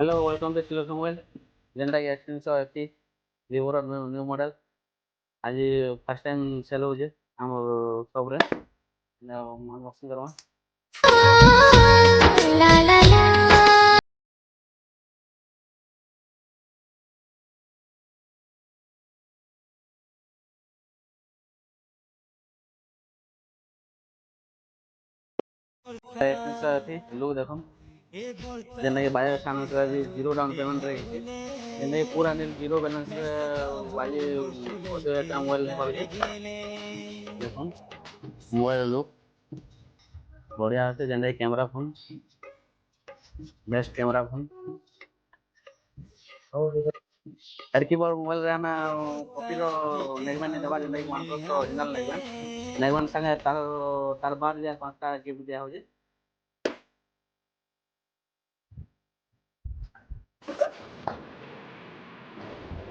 Hello, welcome to Silo Mobile. ଯେନ୍ଟା କି S380 Vivo ର ନ୍ୟୁ ମଡେଲ ଆଜି ଫାର୍ଷ୍ଟ ଟାଇମ୍ ସେଲ୍ ହଉଛେ ଆମ ସପରେ ଅନବକ୍ସିଂ କରମା। S380 ଲୁକ୍ ଦେଖନ୍ ଯେନ୍ଟା କି ବାଜାଜ ଫାଇନାନ୍ସ ଆଜି ଜିରୋ ଡାଉନ୍ ପେମେଣ୍ଟ ରେ ହେଇଛି ଯେନ୍ଟା କି ପୁରା ଜିରୋ ବାଲାନ୍ସ ରେ ବାଜି 80,000 ମୋବାଇଲ ନେଇ ପାରୁଛେ। ଦେଖନ୍ ମୋବାଇଲ ଲୁକ୍ ବଢିଆ আছে ଯେନ୍ଟା କି camera phone best camera phone एरकीबल मोबाइल रे हमें कॉपी रो नेगमेंट देबा जेंदा कि OnePlus रो ओरिजिनल नेगमेंट संगे तार बाद या पांचटा गिफ्ट दिया होजे